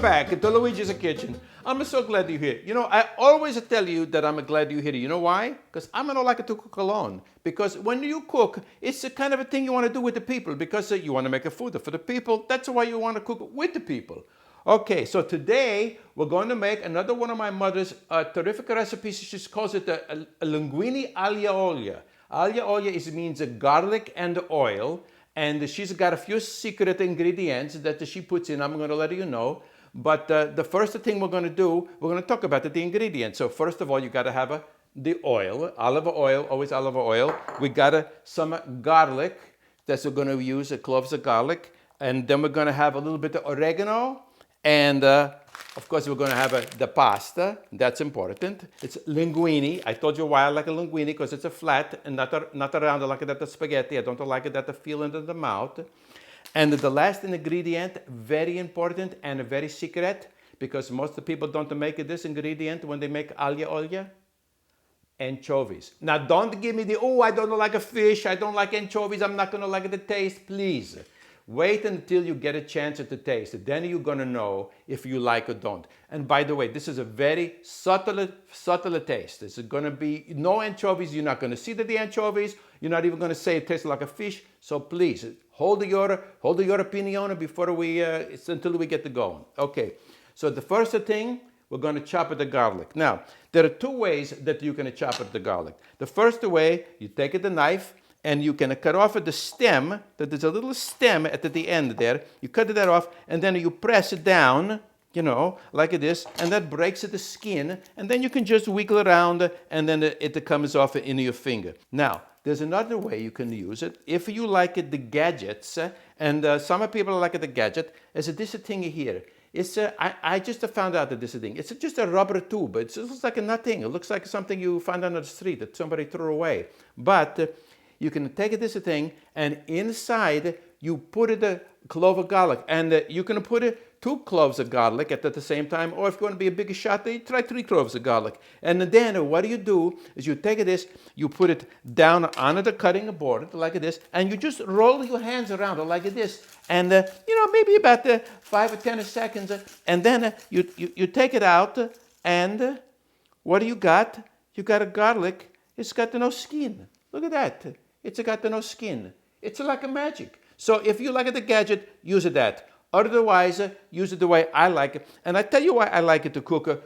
back to Luigi's Kitchen. I'm so glad you're here. You know, I always tell you that I'm glad you're here. You know why? Because I'm not like to cook alone. Because when you cook, it's the kind of a thing you want to do with the people. Because you want to make a food for the people. That's why you want to cook with the people. Okay, so today we're going to make another one of my mother's terrific recipes. She calls it a Linguini Aiglia Olio. Aiglia Olio means garlic and oil. And she's got a few secret ingredients that she puts in. I'm going to let you know. But the first thing we're going to do, we're going to talk about the ingredients. So first of all, you got to have the oil, olive oil, always olive oil. We got some garlic. That's we're going to use, cloves of garlic. And then we're going to have a little bit of oregano. And of course, we're going to have the pasta. That's important. It's linguini. I told you why I like a linguini, because it's a flat and not around like that spaghetti. I don't like it that the feeling in the mouth. And the last ingredient, very important and very secret, because most of the people don't make this ingredient when they make aglio olio. Anchovies. Now, don't give me the, oh, I don't like a fish. I don't like anchovies. I'm not going to like the taste. Please. Wait until you get a chance to taste it. Then you're going to know if you like or don't. And by the way, this is a very subtle taste. It's going to be no anchovies. You're not going to see the anchovies. You're not even going to say it tastes like a fish. So please, hold your opinion before until we get to going. Okay, so the first thing, we're going to chop the garlic. Now, there are two ways that you can chop the garlic. The first way, you take the knife, and you can cut off at the stem, that there's a little stem at the end there. You cut that off, and then you press it down, you know, like this, and that breaks the skin, and then you can just wiggle around, and then it comes off in your finger. Now, there's another way you can use it. If you like the gadgets, and some people like the gadget, is this thing here. It's I just found out that this thing, it's just a rubber tube. It looks like nothing. It looks like something you find on the street that somebody threw away. But you can take this thing, and inside you put a clove of garlic, and you can put 2 cloves of garlic at the same time, or if you want to be a bigger shot, you try 3 cloves of garlic. And then what you do is you take this, you put it down on the cutting board like this, and you just roll your hands around it like this, and you know, maybe about 5 or 10 seconds, and then you take it out, and what do you got? You got a garlic. It's got no skin. Look at that. It's got no skin. It's like a magic. So if you like the gadget, use that. Otherwise, use it the way I like it. And I tell you why I like it to cook,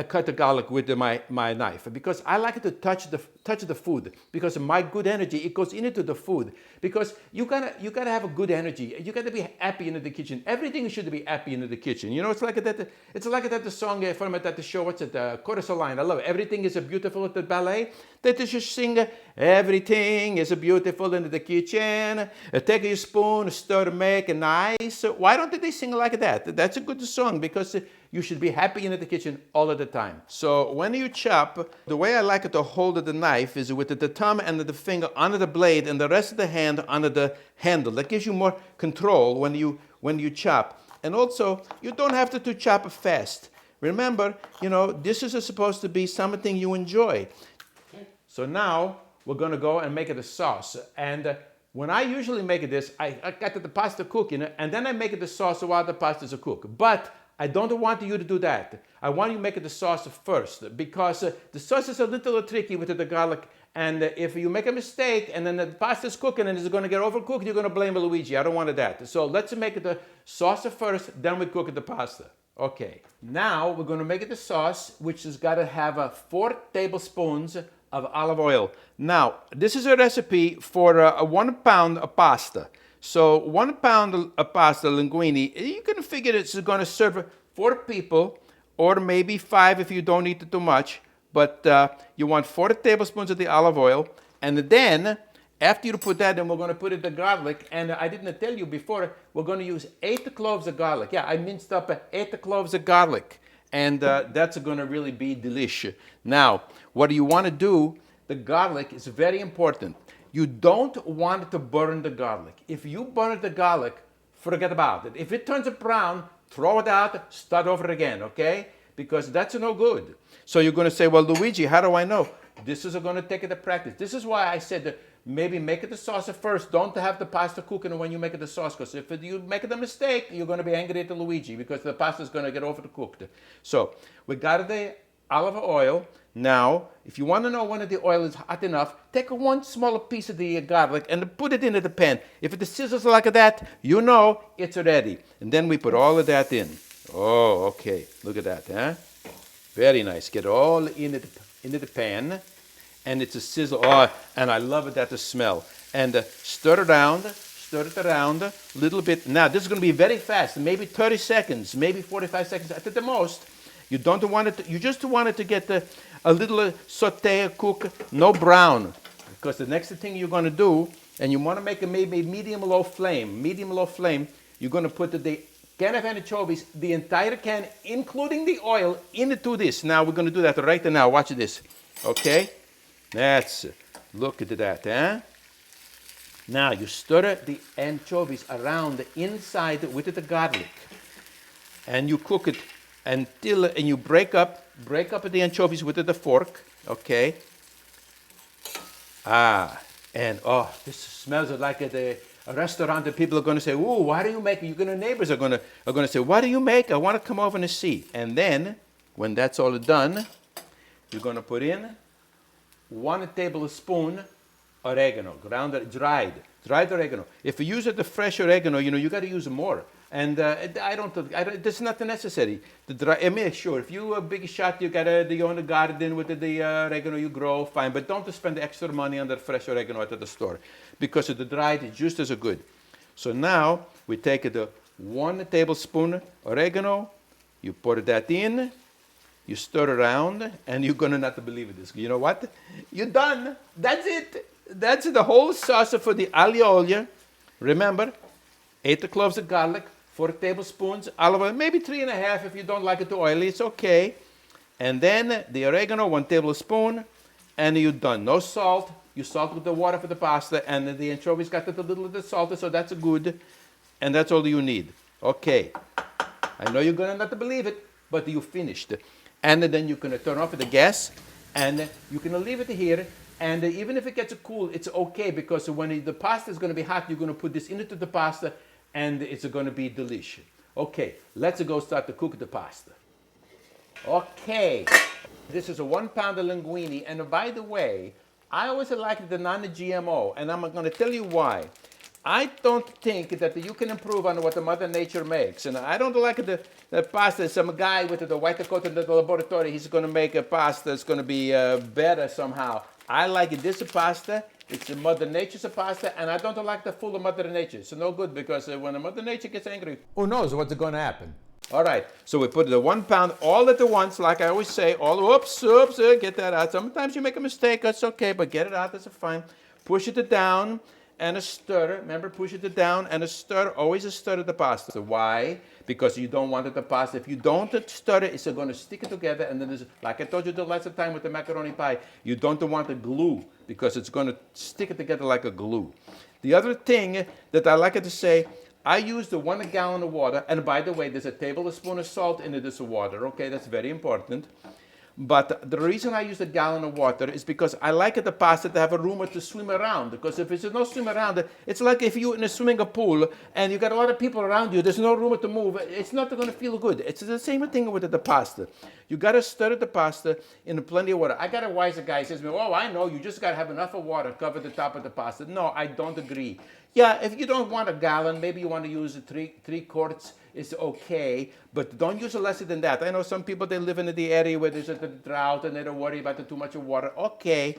cut the garlic with my knife. Because I like it to touch the food. Because my good energy, it goes into the food. Because you gotta have a good energy. You gotta be happy in the kitchen. Everything should be happy in the kitchen. You know, it's like that. It's like that. The song from that show. What's it? Chorus line. I love it. Everything is beautiful at the ballet. That is just sing. Everything is beautiful in the kitchen. Take a spoon, stir, make it nice. Why don't they sing like that? That's a good song, because you should be happy in the kitchen all of the time. So when you chop, the way I like it to hold the knife is with the thumb and the finger under the blade, and the rest of the hand under the handle. That gives you more control when you chop. And also, you don't have to chop fast. Remember, you know, this is supposed to be something you enjoy. So now we're going to go and make it a sauce. And when I usually make this, I got the pasta cooking, and then I make the sauce while the pasta is cooked. But I don't want you to do that. I want you to make the sauce first, because the sauce is a little tricky with the garlic. And if you make a mistake and then the pasta is cooking and it's going to get overcooked, you're going to blame Luigi. I don't want that. So let's make the sauce first, then we cook the pasta. Okay. Now we're going to make the sauce, which has got to have 4 tablespoons of olive oil. Now, this is a recipe for 1 pound of pasta. So 1 pound of pasta, linguini, you can figure it's going to serve 4 people, or maybe 5 if you don't eat it too much. But you want 4 tablespoons of the olive oil. And then, after you put that, then we're going to put in the garlic. And I didn't tell you before, we're going to use 8 cloves of garlic. Yeah, I minced up 8 cloves of garlic. And that's going to really be delicious. Now, what you want to do, the garlic is very important. You don't want to burn the garlic. If you burn the garlic, forget about it. If it turns brown, throw it out, start over again, okay? Because that's no good. So you're going to say, well, Luigi, how do I know? This is going to take it to practice. This is why I said that maybe make it the sauce first. Don't have the pasta cooking when you make it the sauce, because if you make it a mistake, you're going to be angry at the Luigi because the pasta is going to get overcooked. So we got the olive oil. Now, if you want to know when the oil is hot enough, take one smaller piece of the garlic and put it into the pan. If it sizzles like that, you know it's ready. And then we put all of that in. Oh, okay. Look at that, huh? Very nice. Get it all into the pan. And it's a sizzle. Oh, and I love it, that the smell. And stir it around a little bit. Now, this is going to be very fast, maybe 30 seconds, maybe 45 seconds at the most. You don't want it. You just want it to get a little saute, cook, no brown, because the next thing you're going to do, and you want to make it maybe medium-low flame. Medium-low flame. You're going to put the can of anchovies, the entire can, including the oil, into this. Now we're going to do that right now. Watch this. Okay. Look at that, huh? Now you stir the anchovies around inside with the garlic, and you cook it until, and you break up the anchovies with the fork, okay? And this smells like a restaurant that people are going to say, "Ooh, why do you make it?" Neighbors are going to say, "What do you make? I want to come over and see." And then, when that's all done, you're going to put in 1 tablespoon oregano, dried oregano. If you use the fresh oregano, you got to use more. And that's not necessary. Sure, if you're a big shot, you own a garden with the oregano you grow, fine. But don't spend extra money on the fresh oregano at the store, because the dried is just as good. So now we take the 1 tablespoon oregano, you put that in, you stir around, and you're gonna not believe this. You know what? You're done. That's it. That's the whole sauce for the aglio olio. Remember, 8 cloves of garlic, 4 tablespoons olive oil, maybe 3.5 if you don't like it too oily, it's okay. And then the oregano, 1 tablespoon, and you're done. No salt. You salt with the water for the pasta, and the anchovies got a little bit salty, so that's good. And that's all you need. Okay. I know you're gonna not believe it, but you finished. And then you can turn off the gas, and you can leave it here. And even if it gets cool, it's okay, because when the pasta is going to be hot, you're going to put this into the pasta, and it's going to be delicious. Okay, let's go start to cook the pasta. Okay, this is a 1 pound of linguini, and by the way, I always like the non-GMO, and I'm going to tell you why. I don't think that you can improve on what the Mother Nature makes. And I don't like the pasta. Some guy with the white coat in the laboratory, he's going to make a pasta that's going to be better somehow. I like this pasta. It's Mother Nature's pasta, and I don't like the full of Mother Nature. It's no good, because when Mother Nature gets angry, who knows what's going to happen. All right, so we put the 1 pound all at once, like I always say. Oops, get that out. Sometimes you make a mistake, that's okay, but get it out, that's fine. Push it down. And a stir, remember, push it down and a stir, always stir the pasta. Why? Because you don't want the pasta. If you don't stir it, it's going to stick it together, and then like I told you the last time with the macaroni pie, you don't want the glue, because it's going to stick it together like a glue. The other thing that I like to say, I use the 1 gallon of water, and by the way, there's a tablespoon of salt in this water, okay, that's very important. But the reason I use a gallon of water is because I like the pasta to have a room to swim around. Because if there's no swim around, it's like if you're in a swimming pool and you got a lot of people around you, there's no room to move. It's not going to feel good. It's the same thing with the pasta. You got to stir the pasta in plenty of water. I got a wiser guy who says to me, "Oh, I know, you just got to have enough of water to cover the top of the pasta." No, I don't agree. Yeah, if you don't want a gallon, maybe you want to use 3 quarts. It's okay, but don't use less than that. I know some people, they live in the area where there's a drought and they don't worry about too much water. Okay.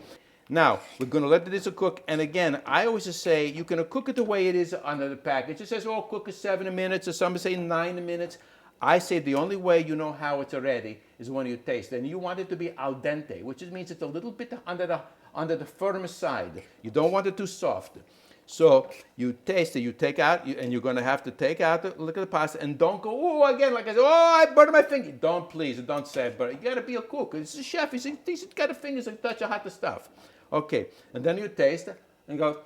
Now, we're going to let this cook. And again, I always say you can cook it the way it is under the package. It says, cook it 7 minutes, or some say 9 minutes. I say the only way you know how it's ready is when you taste. And you want it to be al dente, which means it's a little bit under the firm side. You don't want it too soft. So you taste it, you take out, and you're going to have to take out, look at the pasta, and don't go, again, like I said, I burned my finger. Don't say burn. You got to be a cook. It's a chef. He's got the fingers and touch the hot stuff. Okay, and then you taste it and go,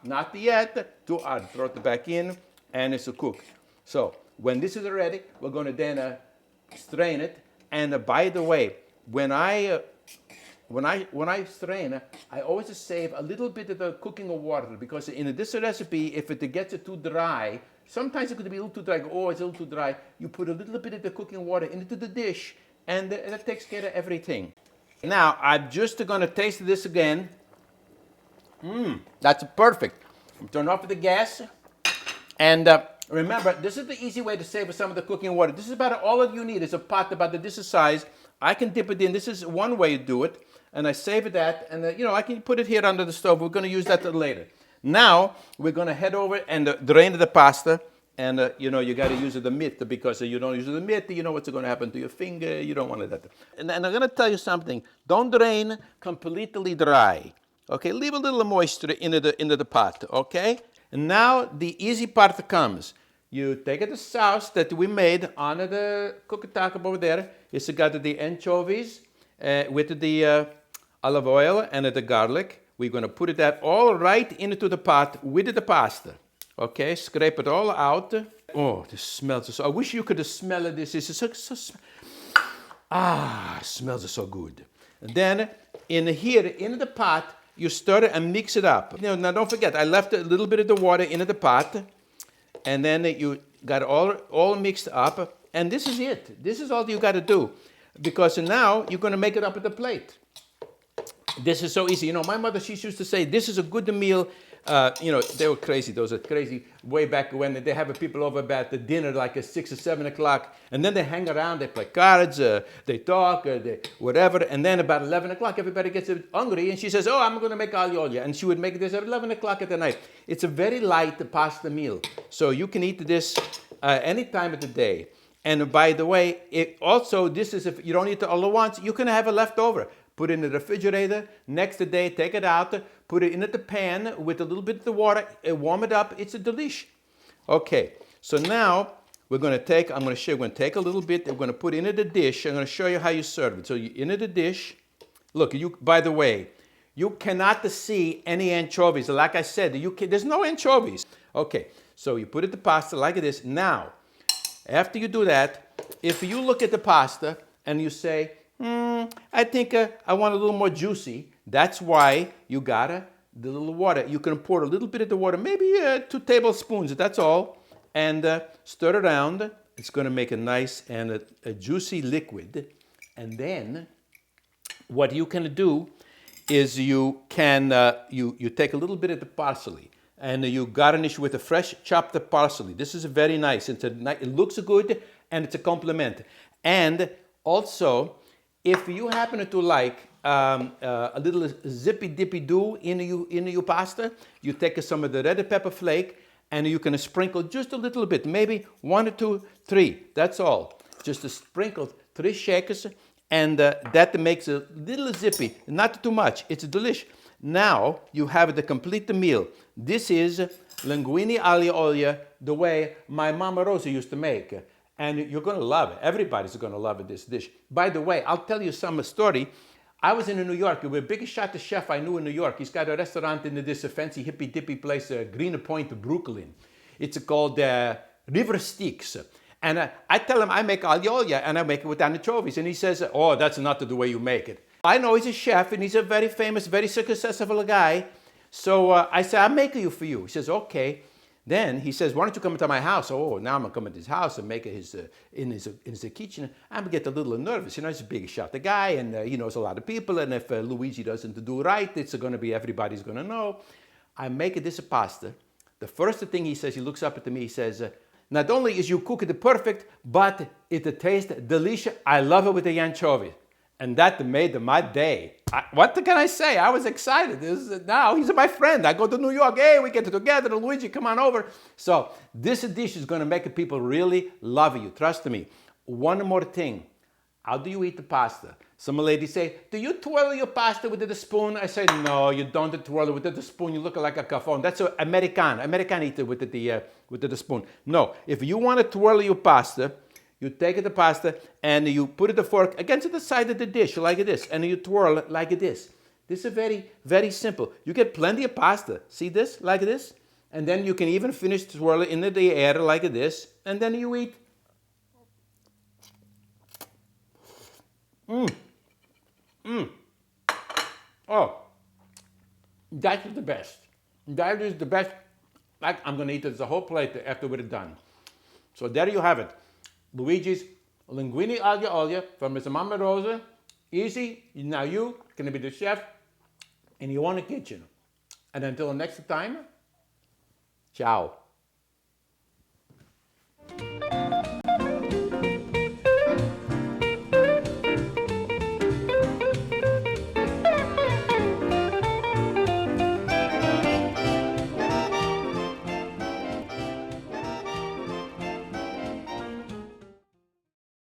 not yet, too hard. Throw it back in, and it's a cook. So when this is ready, we're going to then strain it. And by the way, when when I strain, I always save a little bit of the cooking of water, because in this recipe, if it gets too dry, sometimes it could be a little too dry. Oh, it's a little too dry. You put a little bit of the cooking water into the dish, and that takes care of everything. Now I'm just gonna taste this again. That's perfect. Turn off the gas. And remember, this is the easy way to save some of the cooking water. This is about all that you need. It's a pot about this size. I can dip it in. This is one way to do it. And I save that. And, I can put it here under the stove. We're going to use that later. Now, we're going to head over and drain the pasta. And, you got to use the mitt, because you don't use the mitt, you know what's going to happen to your finger. You don't want that. And I'm going to tell you something. Don't drain completely dry. Okay, leave a little moisture into the pot, okay? And now the easy part comes. You take the sauce that we made on the cooktop over there. It's got the anchovies with the olive oil and the garlic. We're going to put that all right into the pot with the pasta. Okay, scrape it all out. Oh, this smells so. I wish you could smell it. This is so smells so good. And then in the pot, you stir it and mix it up. Now don't forget, I left a little bit of the water in the pot, and then you got all mixed up, and this is it. This is all you got to do, because now you're going to make it up at the plate. This is so easy. My mother, she used to say, this is a good meal. They were crazy. Those are crazy way back when they have people over at the dinner like at 6 or 7 o'clock, and then they hang around, they play cards, they talk, they whatever, and then about 11 o'clock everybody gets hungry, and she says, oh, I'm going to make olio, and she would make this at 11 o'clock at the night. It's a very light pasta meal, so you can eat this any time of the day. And by the way, this is, if you don't eat it all at once, you can have it left over. Put it in the refrigerator. Next day, take it out. Put it in the pan with a little bit of the water. Warm it up. It's a delish. Okay. So now I'm going to take a little bit. We're going to put it in the dish. I'm going to show you how you serve it. So you in the dish. Look, by the way, you cannot see any anchovies. Like I said, there's no anchovies. Okay. So you put it the pasta like this. Now, after you do that, if you look at the pasta and you say, I think I want a little more juicy. That's why you got the little water. You can pour a little bit of the water, maybe 2 tablespoons, that's all, and stir it around. It's going to make a nice and a juicy liquid. And then what you can do is you take a little bit of the parsley and you garnish with a fresh chopped parsley. This is very nice. It looks good and it's a compliment. And also, if you happen to like a little zippy dippy do in your pasta, you take some of the red pepper flake and you can sprinkle just a little bit, maybe 1 or 2, 3. That's all. Just sprinkle 3 shakers, and that makes a little zippy, not too much. It's delicious. Now you have the complete meal. This is linguini aglio olio, the way my Mama Rosa used to make. And you're going to love it. Everybody's going to love this dish. By the way, I'll tell you some story. I was in New York. The biggest chef I knew in New York. He's got a restaurant in this fancy hippy-dippy place, Greenpoint, Brooklyn. It's called River Steaks. And I tell him I make aglio olio, and I make it with anchovies. And he says, oh, that's not the way you make it. I know he's a chef, and he's a very famous, very successful guy. So I say, I'll make it for you. He says, okay. Then he says, why don't you come to my house? Oh, now I'm going to come to his house and make it in his kitchen. I'm going to get a little nervous. He's a big shot guy, and he knows a lot of people. And if Luigi doesn't do right, it's going to be, everybody's going to know. I make this pasta. The first thing he says, he looks up at me, he says, not only is you cook it perfect, but it tastes delicious. I love it with the anchovy. And that made my day. What can I say? I was excited. Now he's my friend. I go to New York. Hey, we get together. Luigi, come on over. So this dish is going to make people really love you. Trust me. One more thing. How do you eat the pasta? Some ladies say, do you twirl your pasta with the spoon? I say, no, you don't twirl it with the spoon. You look like a caffon. That's American. American eat it with the spoon. No, if you want to twirl your pasta, you take the pasta and you put the fork against the side of the dish like this, and you twirl it like this. This is very, very simple. You get plenty of pasta. See this? Like this. And then you can even finish twirling in the air like this, and then you eat. That is the best. That is the best. Like, I'm going to eat this the whole plate after we're done. So there you have it. Luigi's Linguini Aiglia Olio from Mr. Mama Rosa. Easy. Now you can be the chef in your own kitchen. And until next time, ciao.